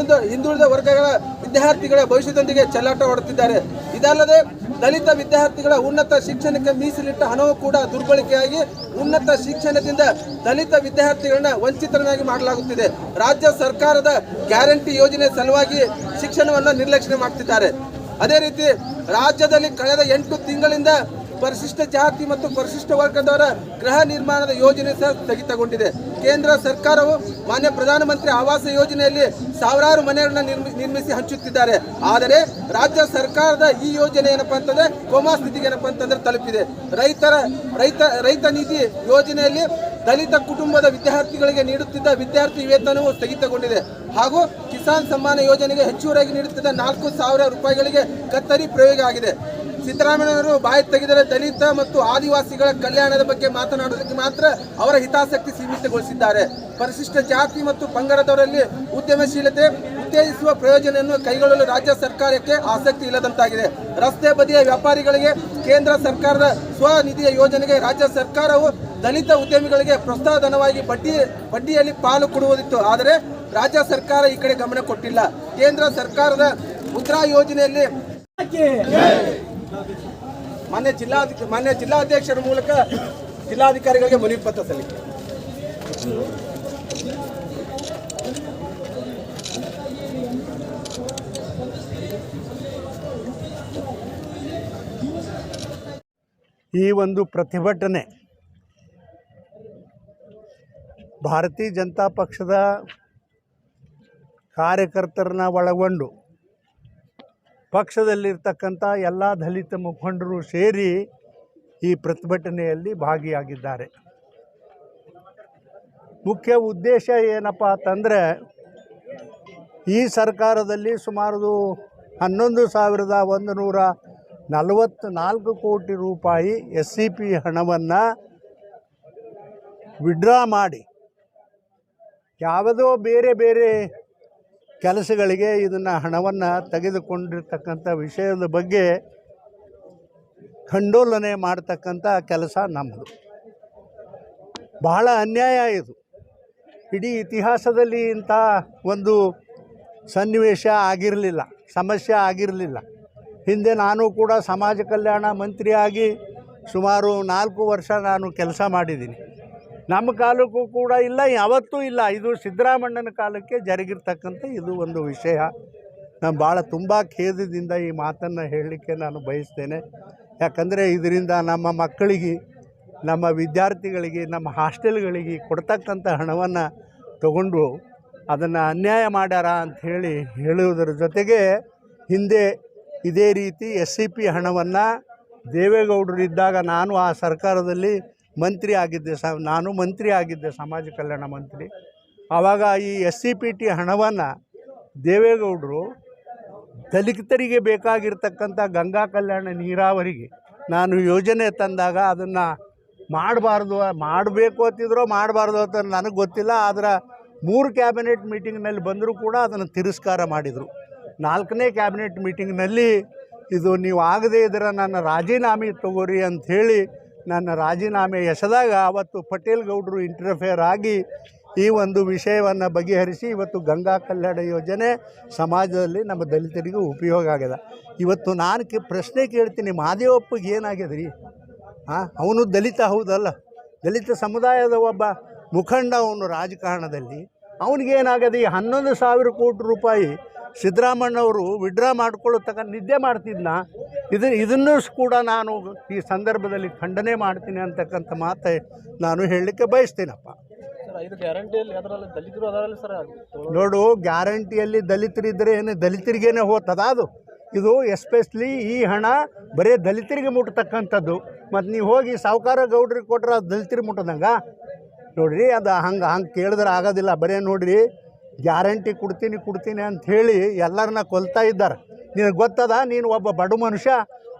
ಹಿಂದುಳಿದ ವರ್ಗಗಳ ವಿದ್ಯಾರ್ಥಿಗಳ ಭವಿಷ್ಯದೊಂದಿಗೆ ಚೆಲ್ಲಾಟ ಹೊಡೆದಿದ್ದಾರೆ. ಇದಲ್ಲದೆ ದಲಿತ ವಿದ್ಯಾರ್ಥಿಗಳ ಉನ್ನತ ಶಿಕ್ಷಣಕ್ಕೆ ಮೀಸಲಿಟ್ಟ ಹಣವು ಕೂಡ ದುರ್ಬಳಕೆಯಾಗಿ ಉನ್ನತ ಶಿಕ್ಷಣದಿಂದ ದಲಿತ ವಿದ್ಯಾರ್ಥಿಗಳನ್ನ ವಂಚಿತರನ್ನಾಗಿ ಮಾಡಲಾಗುತ್ತಿದೆ. ರಾಜ್ಯ ಸರ್ಕಾರದ ಗ್ಯಾರಂಟಿ ಯೋಜನೆ ಸಲುವಾಗಿ ಶಿಕ್ಷಣವನ್ನು ನಿರ್ಲಕ್ಷ್ಯ ಮಾಡ್ತಿದ್ದಾರೆ. ಅದೇ ರೀತಿ ರಾಜ್ಯದಲ್ಲಿ ಕಳೆದ 8 ತಿಂಗಳಿಂದ ಪರಿಶಿಷ್ಟ ಜಾತಿ ಮತ್ತು ಪರಿಶಿಷ್ಟ ವರ್ಗದವರ ಗೃಹ ನಿರ್ಮಾಣದ ಯೋಜನೆ ಸಹ ಸ್ಥಗಿತಗೊಂಡಿದೆ. ಕೇಂದ್ರ ಸರ್ಕಾರವು ಮಾನ್ಯ ಪ್ರಧಾನಮಂತ್ರಿ ಆವಾಸ ಯೋಜನೆಯಲ್ಲಿ ಸಾವಿರಾರು ಮನೆಗಳನ್ನ ನಿರ್ಮಿಸಿ ಹಂಚುತ್ತಿದ್ದಾರೆ. ಆದರೆ ರಾಜ್ಯ ಸರ್ಕಾರದ ಈ ಯೋಜನೆ ಏನಪ್ಪಾ ಅಂತಂದ್ರೆ ಕೋಮಾ ಸ್ಥಿತಿಗೆ ಏನಪ್ಪಾ ಅಂತಂದ್ರೆ ತಲುಪಿದೆ. ರೈತ ನಿಧಿ ಯೋಜನೆಯಲ್ಲಿ ದಲಿತ ಕುಟುಂಬದ ವಿದ್ಯಾರ್ಥಿಗಳಿಗೆ ನೀಡುತ್ತಿದ್ದ ವಿದ್ಯಾರ್ಥಿ ವೇತನವು ಸ್ಥಗಿತಗೊಂಡಿದೆ. ಹಾಗೂ ಕಿಸಾನ್ ಸಮ್ಮಾನ ಯೋಜನೆಗೆ ಹೆಚ್ಚುವರಿಯಾಗಿ ನೀಡುತ್ತಿದ್ದ 4,000 ರೂಪಾಯಿಗಳಿಗೆ ಕತ್ತರಿ ಪ್ರಯೋಗ ಆಗಿದೆ. ಸಿದ್ದರಾಮಯ್ಯನವರು ಬಾಯಿ ತೆಗೆದರೆ ದಲಿತ ಮತ್ತು ಆದಿವಾಸಿಗಳ ಕಲ್ಯಾಣದ ಬಗ್ಗೆ ಮಾತನಾಡುವುದಕ್ಕೆ ಮಾತ್ರ ಅವರ ಹಿತಾಸಕ್ತಿ ಸೀಮಿತಗೊಳಿಸಿದ್ದಾರೆ. ಪರಿಶಿಷ್ಟ ಜಾತಿ ಮತ್ತು ಪಂಗಡದವರಲ್ಲಿ ಉದ್ಯಮಶೀಲತೆ, ಉತ್ತೇಜಿಸುವ ಪ್ರಯೋಜನೆಯನ್ನು ಕೈಗೊಳ್ಳಲು ರಾಜ್ಯ ಸರ್ಕಾರಕ್ಕೆ ಆಸಕ್ತಿ ಇಲ್ಲದಂತಾಗಿದೆ. ರಸ್ತೆ ಬದಿಯ ವ್ಯಾಪಾರಿಗಳಿಗೆ ಕೇಂದ್ರ ಸರ್ಕಾರದ ಸ್ವನಿಧಿಯ ಯೋಜನೆಗೆ ರಾಜ್ಯ ಸರ್ಕಾರವು ದಲಿತ ಉದ್ಯಮಿಗಳಿಗೆ ಪ್ರೋತ್ಸಾಹಧನವಾಗಿ ಬಡ್ಡಿಯಲ್ಲಿ ಪಾಲು ಕೊಡುವುದಿತ್ತು. ಆದರೆ ರಾಜ್ಯ ಸರ್ಕಾರ ಈ ಕಡೆ ಗಮನ ಕೊಟ್ಟಿಲ್ಲ. ಕೇಂದ್ರ ಸರ್ಕಾರದ ಮುದ್ರಾ ಯೋಜನೆಯಲ್ಲಿ ಮಾನ್ಯ ಜಿಲ್ಲಾಧ್ಯಕ್ಷರ ಮೂಲಕ ಜಿಲ್ಲಾಧಿಕಾರಿಗಳಿಗೆ ಮನವಿ ಪತ್ರ ಸಲ್ಲಿಕೆ. ಈ ಒಂದು ಪ್ರತಿಭಟನೆ ಭಾರತೀಯ ಜನತಾ ಪಕ್ಷದ ಕಾರ್ಯಕರ್ತರನ್ನ ಒಳಗೊಂಡು ಪಕ್ಷದಲ್ಲಿರ್ತಕ್ಕಂಥ ಎಲ್ಲ ದಲಿತ ಮುಖಂಡರು ಸೇರಿ ಈ ಪ್ರತಿಭಟನೆಯಲ್ಲಿ ಭಾಗಿಯಾಗಿದ್ದಾರೆ. ಮುಖ್ಯ ಉದ್ದೇಶ ಏನಪ್ಪ ಅಂತಂದರೆ, ಈ ಸರ್ಕಾರದಲ್ಲಿ ಸುಮಾರು 11,144 ಕೋಟಿ ರೂಪಾಯಿ SCP ಹಣವನ್ನು ವಿಡ್ರಾ ಮಾಡಿ ಯಾವುದೋ ಬೇರೆ ಬೇರೆ ಕೆಲಸಗಳಿಗೆ ಇದನ್ನು ಹಣವನ್ನು ತೆಗೆದುಕೊಂಡಿರ್ತಕ್ಕಂಥ ವಿಷಯದ ಬಗ್ಗೆ ಖಂಡೋಲನೆ ಮಾಡ್ತಕ್ಕಂಥ ಕೆಲಸ ನಮ್ಮದು. ಬಹಳ ಅನ್ಯಾಯ ಇದು. ಇಡೀ ಇತಿಹಾಸದಲ್ಲಿ ಇಂಥ ಒಂದು ಸನ್ನಿವೇಶ ಆಗಿರಲಿಲ್ಲ, ಸಮಸ್ಯೆ ಆಗಿರಲಿಲ್ಲ. ಹಿಂದೆ ನಾನು ಕೂಡ ಸಮಾಜ ಕಲ್ಯಾಣ ಮಂತ್ರಿಯಾಗಿ ಸುಮಾರು 4 ವರ್ಷ ನಾನು ಕೆಲಸ ಮಾಡಿದ್ದೀನಿ. ನಮ್ಮ ಕಾಲಕ್ಕೂ ಕೂಡ ಇಲ್ಲ, ಯಾವತ್ತೂ ಇಲ್ಲ. ಇದು ಸಿದ್ದರಾಮಣ್ಣನ ಕಾಲಕ್ಕೆ ಜರುಗಿರ್ತಕ್ಕಂಥ ಇದು ಒಂದು ವಿಷಯ. ನಾನು ಭಾಳ ತುಂಬ ಖೇದದಿಂದ ಈ ಮಾತನ್ನು ಹೇಳಲಿಕ್ಕೆ ನಾನು ಬಯಸ್ತೇನೆ. ಯಾಕಂದರೆ ಇದರಿಂದ ನಮ್ಮ ಮಕ್ಕಳಿಗೆ, ನಮ್ಮ ವಿದ್ಯಾರ್ಥಿಗಳಿಗೆ, ನಮ್ಮ ಹಾಸ್ಟೆಲ್ಗಳಿಗೆ ಕೊಡ್ತಕ್ಕಂಥ ಹಣವನ್ನು ತಗೊಂಡು ಅದನ್ನು ಅನ್ಯಾಯ ಮಾಡ್ಯಾರ ಅಂಥೇಳಿ ಹೇಳುವುದರ ಜೊತೆಗೆ, ಹಿಂದೆ ಇದೇ ರೀತಿ SCP ಹಣವನ್ನು ದೇವೇಗೌಡರು ಇದ್ದಾಗ ನಾನು ಆ ಸರ್ಕಾರದಲ್ಲಿ ಮಂತ್ರಿ ಆಗಿದ್ದೆ. ನಾನು ಮಂತ್ರಿ ಆಗಿದ್ದೆ, ಸಮಾಜ ಕಲ್ಯಾಣ ಮಂತ್ರಿ. ಆವಾಗ ಈ SCPT ಹಣವನ್ನು ದೇವೇಗೌಡರು ದಲಿತರಿಗೆ ಬೇಕಾಗಿರ್ತಕ್ಕಂಥ ಗಂಗಾ ಕಲ್ಯಾಣ ನೀರಾವರಿಗೆ ನಾನು ಯೋಜನೆ ತಂದಾಗ ಅದನ್ನು ಮಾಡಬೇಕು ಅಂತಿದ್ರೋ ಮಾಡಬಾರ್ದು ಅಂತ ನನಗೆ ಗೊತ್ತಿಲ್ಲ. ಆದರೆ 3 ಕ್ಯಾಬಿನೆಟ್ ಮೀಟಿಂಗ್ನಲ್ಲಿ ಬಂದರೂ ಕೂಡ ಅದನ್ನು ತಿರಸ್ಕಾರ ಮಾಡಿದರು. 4ನೇ ಕ್ಯಾಬಿನೆಟ್ ಮೀಟಿಂಗ್ನಲ್ಲಿ ಇದು ನೀವು ಆಗದೇ ಇದ್ರೆ ನನ್ನ ರಾಜೀನಾಮೆ ತಗೋರಿ ಅಂಥೇಳಿ ನನ್ನ ರಾಜೀನಾಮೆ ಎಸೆದಾಗ ಅವತ್ತು ಪಟೇಲ್ ಗೌಡರು ಇಂಟರ್ಫಿಯರ್ ಆಗಿ ಈ ಒಂದು ವಿಷಯವನ್ನು ಬಗೆಹರಿಸಿ ಇವತ್ತು ಗಂಗಾ ಕಲ್ಯಾಣ ಯೋಜನೆ ಸಮಾಜದಲ್ಲಿ ನಮ್ಮ ದಲಿತರಿಗೂ ಉಪಯೋಗ ಆಗಿದೆ. ಇವತ್ತು ನಾನು ಪ್ರಶ್ನೆ ಕೇಳ್ತೀನಿ, ಮಹದೇವಪ್ಪಗೆ ಏನಾಗಿದೆ ರೀ? ಅವನು ದಲಿತ ಹೌದಲ್ಲ, ದಲಿತ ಸಮುದಾಯದ ಒಬ್ಬ ಮುಖಂಡ ಅವನು ರಾಜಕಾರಣದಲ್ಲಿ. ಅವನಿಗೇನಾಗದೆ ಈ 11,000 ಕೋಟಿ ರೂಪಾಯಿ ಸಿದ್ದರಾಮಣ್ಣವರು ವಿಡ್ರಾ ಮಾಡ್ಕೊಳ್ಳೋ ನಿದ್ದೆ ಮಾಡ್ತಿದ್ನ. ಇದನ್ನು ಕೂಡ ನಾನು ಈ ಸಂದರ್ಭದಲ್ಲಿ ಖಂಡನೆ ಮಾಡ್ತೀನಿ ಅಂತಕ್ಕಂಥ ಮಾತು ನಾನು ಹೇಳಲಿಕ್ಕೆ ಬಯಸ್ತೀನಪ್ಪ. ನೋಡು, ಗ್ಯಾರಂಟಿಯಲ್ಲಿ ದಲಿತರಿದ್ದರೆ ಏನು ದಲಿತರಿಗೇನೆ ಹೋಗ್ತದ ಅದು. ಇದು ಎಸ್ಪೆಷಲಿ ಈ ಹಣ ಬರೀ ದಲಿತರಿಗೆ ಮುಟ್ತಕ್ಕಂಥದ್ದು. ಮತ್ತು ನೀವು ಹೋಗಿ ಸಾಹುಕಾರ ಗೌಡ್ರಿಗೆ ಕೊಟ್ಟರೆ ಅದು ದಲಿತರಿಗೆ ಮುಟ್ಟದಂಗ ನೋಡಿರಿ. ಅದು ಹಂಗೆ ಕೇಳಿದ್ರೆ ಆಗೋದಿಲ್ಲ. ಬರೀ ನೋಡಿರಿ, ಗ್ಯಾರಂಟಿ ಕೊಡ್ತೀನಿ ಅಂಥೇಳಿ ಎಲ್ಲರನ್ನ ಕೊಲ್ತಾ ಇದ್ದಾರೆ. ನಿನಗೆ ಗೊತ್ತದ, ನೀನು ಒಬ್ಬ ಬಡ ಮನುಷ್ಯ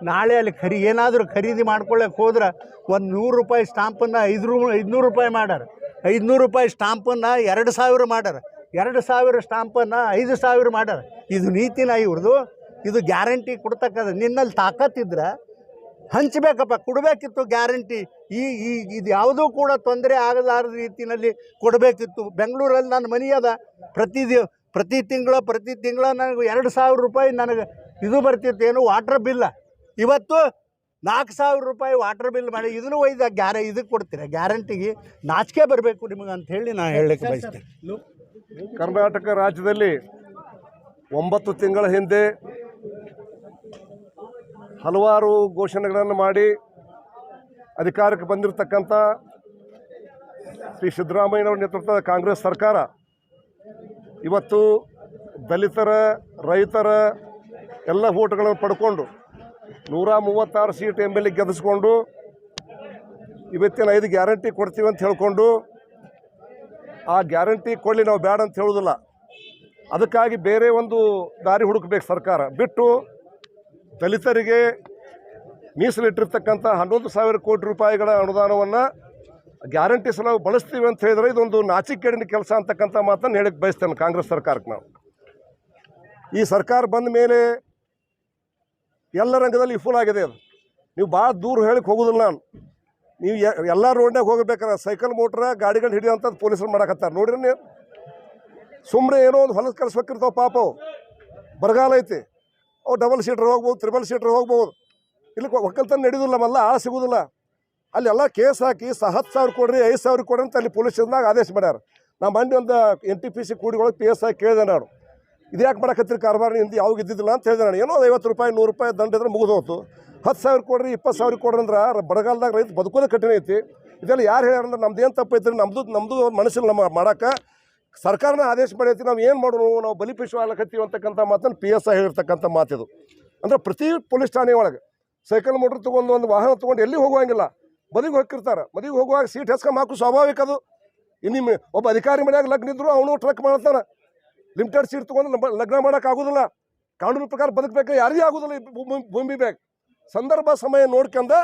ನಾಳೆ ಅಲ್ಲಿ ಏನಾದರೂ ಖರೀದಿ ಮಾಡ್ಕೊಳ್ಳೋಕೆ ಹೋದ್ರೆ ಒಂದು 100 ರೂಪಾಯಿ ಸ್ಟಾಂಪನ್ನು 500 ರೂಪಾಯಿ ಮಾಡ್ಯಾರ. 500 ರೂಪಾಯಿ ಸ್ಟಾಂಪನ್ನು 2,000 ಮಾಡ್ಯಾರ. 2,000 ಸ್ಟಾಂಪನ್ನು 5,000 ಮಾಡ್ಯಾರ. ಇದು ನೀತಿನ ಇವ್ರದ್ದು? ಇದು ಗ್ಯಾರಂಟಿ ಕೊಡ್ತಕ್ಕಂಥ ನಿನ್ನಲ್ಲಿ ತಾಕತ್ತಿದ್ರೆ ಹಂಚಬೇಕಪ್ಪ, ಕೊಡಬೇಕಿತ್ತು ಗ್ಯಾರಂಟಿ. ಇದು ಯಾವುದೂ ಕೂಡ ತೊಂದರೆ ಆಗಲಾರದ ರೀತಿಯಲ್ಲಿ ಕೊಡಬೇಕಿತ್ತು. ಬೆಂಗಳೂರಲ್ಲಿ ನನ್ನ ಮನೆ ಅದ, ಪ್ರತಿ ತಿಂಗಳು ನನಗೆ 2,000 ರೂಪಾಯಿ ನನಗೆ ಇದು ಬರ್ತಿತ್ತು, ಏನು ವಾಟ್ರ್ ಬಿಲ್ಲ. ಇವತ್ತು 4,000 ರೂಪಾಯಿ ವಾಟ್ರ್ ಬಿಲ್ ಮಾಡಿ ಇದನ್ನು ಒಯ್ದ ಇದಕ್ಕೆ ಕೊಡ್ತೀರಾ? ಗ್ಯಾರಂಟಿಗೆ ನಾಚಿಕೆ ಬರಬೇಕು ನಿಮಗೆ ಅಂಥೇಳಿ ನಾನು ಹೇಳಲಿಕ್ಕೆ ಬಯಸ್ತೇನೆ. ಕರ್ನಾಟಕ ರಾಜ್ಯದಲ್ಲಿ 9 ತಿಂಗಳ ಹಿಂದೆ ಹಲವಾರು ಘೋಷಣೆಗಳನ್ನು ಮಾಡಿ ಅಧಿಕಾರಕ್ಕೆ ಬಂದಿರತಕ್ಕಂಥ ಶ್ರೀ ಸಿದ್ದರಾಮಯ್ಯನವರ ನೇತೃತ್ವದ ಕಾಂಗ್ರೆಸ್ ಸರ್ಕಾರ ಇವತ್ತು ದಲಿತರ, ರೈತರ ಎಲ್ಲ ಓಟ್ಗಳನ್ನು ಪಡ್ಕೊಂಡು 136 ಸೀಟ್ MLA ಗೆಲ್ಲಿಸ್ಕೊಂಡು ಇವತ್ತಿನ 5 ಗ್ಯಾರಂಟಿ ಕೊಡ್ತೀವಿ ಅಂತ ಹೇಳ್ಕೊಂಡು, ಆ ಗ್ಯಾರಂಟಿ ಕೊಡಲಿ, ನಾವು ಬೇಡ ಅಂತ ಹೇಳೋದಿಲ್ಲ. ಅದಕ್ಕಾಗಿ ಬೇರೆ ಒಂದು ದಾರಿ ಹುಡುಕಬೇಕು ಸರ್ಕಾರ. ಬಿಟ್ಟು ದಲಿತರಿಗೆ ಮೀಸಲಿಟ್ಟಿರ್ತಕ್ಕಂಥ 11,000 ಕೋಟಿ ರೂಪಾಯಿಗಳ ಅನುದಾನವನ್ನು ಗ್ಯಾರಂಟಿ ಸಲ ಬಳಸ್ತೀವಿ ಅಂತ ಹೇಳಿದ್ರೆ ಇದೊಂದು ನಾಚಿಕೆಗೇಡಿನ ಕೆಲಸ ಅಂತಕ್ಕಂಥ ಮಾತನ್ನು ಹೇಳಕ್ಕೆ ಬಯಸ್ತೇನೆ ಕಾಂಗ್ರೆಸ್ ಸರ್ಕಾರಕ್ಕೆ. ನಾವು ಈ ಸರ್ಕಾರ ಬಂದ ಮೇಲೆ ಎಲ್ಲ ರಂಗದಲ್ಲಿ ವಿಫಲ ಆಗಿದೆ ಅದು. ನೀವು ಭಾಳ ದೂರ ಹೇಳಕ್ಕೆ ಹೋಗೋದಿಲ್ಲ ನಾನು. ನೀವು ಎಲ್ಲ ರೋಡ್ನಾಗ ಹೋಗ್ಬೇಕಾರೆ ಸೈಕಲ್ ಮೋಟ್ರ ಗಾಡಿಗಳು ಹಿಡಿಯೋಂಥದ್ದು ಪೊಲೀಸರು ಮಾಡಕತ್ತಾರೆ ನೋಡ್ರಿ. ನೀವು ಸುಮ್ಮನೆ ಏನೋ ಒಂದು ಹೊಲಕ್ಕೆ ಕಳಿಸ್ಬೇಕಿರ್ತಾವೆ ಪಾಪ ಅವು. ಬರಗಾಲ ಐತಿ, ಅವು ಡಬಲ್ ಸೀಟ್ರ್ ಹೋಗ್ಬೋದು, ತ್ರಿಬಲ್ ಸೀಟ್ರ್ ಹೋಗ್ಬೋದು. ಇಲ್ಲಿ ಒಕ್ಕಲ್ತನ ನಡೆಯೋದಿಲ್ಲ, ಮೊದಲ ಆಳ ಸಿಗೋದಿಲ್ಲ. ಅಲ್ಲೆಲ್ಲ ಕೇಸ್ ಹಾಕಿ 10,000 ಕೊಡ್ರಿ 5,000 ಕೊಡ್ರಿ ಅಂತ ಅಲ್ಲಿ ಪೊಲೀಸ್ ಸ್ಟೇಷನ್ದಾಗ ಆದೇಶ ಮಾಡ್ಯಾರ. ನಾ ಮಂಡಿ ಒಂದು NTPC ಕೂಡಿಗಳಿಗೆ PSI ಕೇಳಿದೆ ನಾನು, ಇದ್ಯಾಕೆ ಮಾಡಕತ್ತಿರಿ ಕಾರ್ಬಾರ್ ಹಿಂದೆ ಯಾವಾಗ ಇದ್ದಿದ್ದಿಲ್ಲ ಅಂತ ಹೇಳಿದೆ ನಾನು. ಏನೋ 50 ರೂಪಾಯಿ 100 ರೂಪಾಯಿ ದಂಡ ಇದ್ರೆ ಮುಗಿದು ಹೋಯ್ತು. 10,000 ಕೊಡ್ರಿ 20,000 ಕೊಡ್ರಿ ಅಂದ್ರೆ ಬರಗಾಲದಾಗ ರೈತ ಬದುಕೋದೇ ಕಠಿಣ ಐತಿ. ಇದೆಲ್ಲ ಯಾರು ಹೇಳ್ಯಾರಂದ್ರೆ ನಮ್ದು ಏನು ತಪ್ಪೈತ್ರಿ, ನಮ್ಮದು ಮನಸ್ಸಿಲ್ಲ ನಮ್ಮ ಮಾಡೋಕೆ. ಸರ್ಕಾರನ ಆದೇಶ ಮಾಡೈತಿ, ನಾವು ಏನು ಮಾಡೋಣ, ನಾವು ಬಲಿಪಿಶು ಆಗ್ಲಕತ್ತೀವಿ ಅಂತಕ್ಕಂಥ ಮಾತನ್ನು PSI ಹೇಳಿರ್ತಕ್ಕಂಥ ಮಾತಿದು. ಅಂದರೆ ಪ್ರತಿ ಪೊಲೀಸ್ ಠಾಣೆ ಒಳಗೆ ಸೈಕಲ್ ಮೋಟ್ರ್ ತೊಗೊಂಡು ಒಂದು ವಾಹನ ತೊಗೊಂಡು ಎಲ್ಲಿ ಹೋಗುವಂಗಿಲ್ಲ, ಮದುವೆಗೆ ಹೋಗಿರ್ತಾರೆ. ಮದುವೆಗೆ ಹೋಗುವಾಗ ಸೀಟ್ ಹೆಸ್ಕೊಂಡು ಹಾಕು ಸ್ವಾಭಾವಿಕ ಅದು. ಇನ್ನು ಒಬ್ಬ ಅಧಿಕಾರಿ ಮನೆಯಾಗ ಲಗ್ನ ಇದ್ರು ಅವನು ಟ್ರಕ್ ಮಾಡ್ತಾನೆ. ಲಿಮಿಟೆಡ್ ಸೀಟ್ ತೊಗೊಂಡು ಲಗ್ನ ಮಾಡೋಕ್ಕಾಗೋದಿಲ್ಲ. ಕಾನೂನು ಪ್ರಕಾರ ಬದುಕಬೇಕು, ಯಾರಿಗೂ ಆಗೋದಿಲ್ಲ ಈ ಭೂಮಿ ಬೇಕು. ಸಂದರ್ಭ ಸಮಯ ನೋಡ್ಕೊಂಡು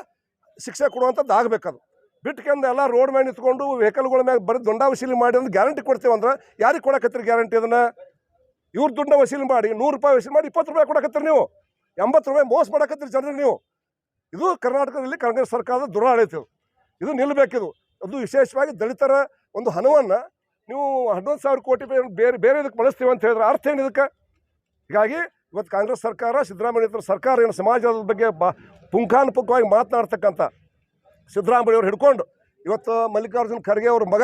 ಶಿಕ್ಷೆ ಕೊಡುವಂಥದ್ದು ಆಗಬೇಕದು. ಬಿಟ್ಕೊಂಡು ಎಲ್ಲ ರೋಡ್ ಮ್ಯಾಗ ನಿಂತ್ಕೊಂಡು ವೆಹಿಕಲ್ಗಳ ಮ್ಯಾಗ ಬರೀ ದುಂಡ ವಸೂಲಿ ಮಾಡಿ ಅಂದ್ರೆ ಗ್ಯಾರಂಟಿ ಕೊಡ್ತೇವೆ ಅಂದ್ರೆ ಯಾರಿಗೆ ಕೊಡಕತ್ತೀರಿ ಗ್ಯಾರಂಟಿ? ಅದನ್ನು ಇವ್ರು ದುಂಡ ವಸೂಲಿ ಮಾಡಿ 100 ರೂಪಾಯಿ ವಸೂಲಿ ಮಾಡಿ 20 ರೂಪಾಯಿ ಕೊಡಕತ್ತೀರಿ ನೀವು. 80 ರೂಪಾಯಿ ಮೋಸ ಮಾಡಕತ್ತೀರಿ ಜನರಿಗೆ ನೀವು. ಇದು ಕರ್ನಾಟಕದಲ್ಲಿ ಕಾಂಗ್ರೆಸ್ ಸರ್ಕಾರದ ದುರಾಡಳಿತ. ಇದು ನಿಲ್ಲಬೇಕಿದು. ಅದು ವಿಶೇಷವಾಗಿ ದಲಿತರ ಒಂದು ಹಣವನ್ನು ನೀವು 11,000 ಕೋಟಿ ಬೇರೆ ಇದಕ್ಕೆ ಬಳಸ್ತೀವಿ ಅಂತ ಹೇಳಿದ್ರೆ ಅರ್ಥ ಏನು ಇದಕ್ಕೆ? ಹೀಗಾಗಿ ಇವತ್ತು ಕಾಂಗ್ರೆಸ್ ಸರ್ಕಾರ, ಸಿದ್ದರಾಮಯ್ಯ ಸರ್ಕಾರ ಏನು ಸಮಾಜದ ಬಗ್ಗೆ ಪುಂಖಾನುಪುಂಖವಾಗಿ ಮಾತನಾಡ್ತಕ್ಕಂಥ ಸಿದ್ದರಾಮಯ್ಯವ್ರು ಹಿಡ್ಕೊಂಡು ಇವತ್ತು ಮಲ್ಲಿಕಾರ್ಜುನ್ ಖರ್ಗೆ ಅವ್ರ ಮಗ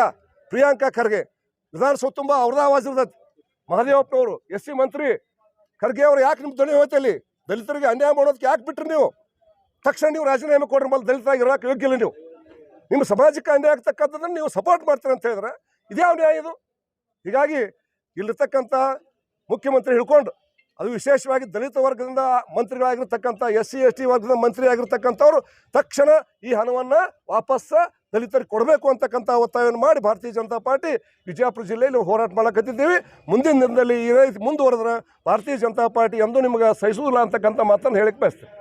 ಪ್ರಿಯಾಂಕಾ ಖರ್ಗೆ ವಿಧಾನಸೌಧ ತುಂಬ ಅವ್ರದ್ದು ಆವಾಜ್ ಇರ್ತೈತಿ. ಮಹದೇವಪ್ಪನವರು SC ಮಂತ್ರಿ ಖರ್ಗೆ ಅವರು ಯಾಕೆ ನಿಮ್ಮ ಧ್ವನಿ ಹೋಯ್ತು? ಅಲ್ಲಿ ದಲಿತರಿಗೆ ಅನ್ಯಾಯ ಮಾಡೋದಕ್ಕೆ ಯಾಕೆ ಬಿಟ್ರಿ ನೀವು? ತಕ್ಷಣ ನೀವು ರಾಜೀನಾಮೆ ಕೊಡ್ರಿ, ಮಲ್ಲಿ ದಲಿತರಾಗಿ ಇರೋಕೆ ಯೋಗ್ಯ ಇಲ್ಲ ನೀವು. ನಿಮ್ಮ ಸಮಾಜಕ್ಕೆ ಅನ್ಯಾಯ ಆಗ್ತಕ್ಕಂಥದ್ದನ್ನು ನೀವು ಸಪೋರ್ಟ್ ಮಾಡ್ತೀರಿ ಅಂತ ಹೇಳಿದ್ರೆ ಇದ್ಯಾವ ನ್ಯಾಯ ಇದು? ಹೀಗಾಗಿ ಇಲ್ಲಿರ್ತಕ್ಕಂಥ ಮುಖ್ಯಮಂತ್ರಿ ಹಿಡ್ಕೊಂಡು, ಅದು ವಿಶೇಷವಾಗಿ ದಲಿತ ವರ್ಗದಿಂದ ಮಂತ್ರಿಗಳಾಗಿರ್ತಕ್ಕಂಥ SC ST ವರ್ಗದ ಮಂತ್ರಿ ಆಗಿರ್ತಕ್ಕಂಥವ್ರು ತಕ್ಷಣ ಈ ಹಣವನ್ನು ವಾಪಸ್ಸ ದಲಿತರಿಗೆ ಕೊಡಬೇಕು ಅಂತಕ್ಕಂಥ ಒತ್ತಾಯವನ್ನು ಮಾಡಿ ಭಾರತೀಯ ಜನತಾ ಪಾರ್ಟಿ ವಿಜಯಪುರ ಜಿಲ್ಲೆಯಲ್ಲಿ ಹೋರಾಟ ಮಾಡಕತ್ತಿದ್ದೀವಿ. ಮುಂದಿನ ದಿನದಲ್ಲಿ ಈ ರೀತಿ ಮುಂದುವರೆದ್ರೆ ಭಾರತೀಯ ಜನತಾ ಪಾರ್ಟಿ ಎಂದೂ ನಿಮಗೆ ಸಹಿಸುವುದಿಲ್ಲ ಅಂತಕ್ಕಂಥ ಮಾತನ್ನು ಹೇಳಕ್ಕೆ ಬಯಸ್ತೇವೆ.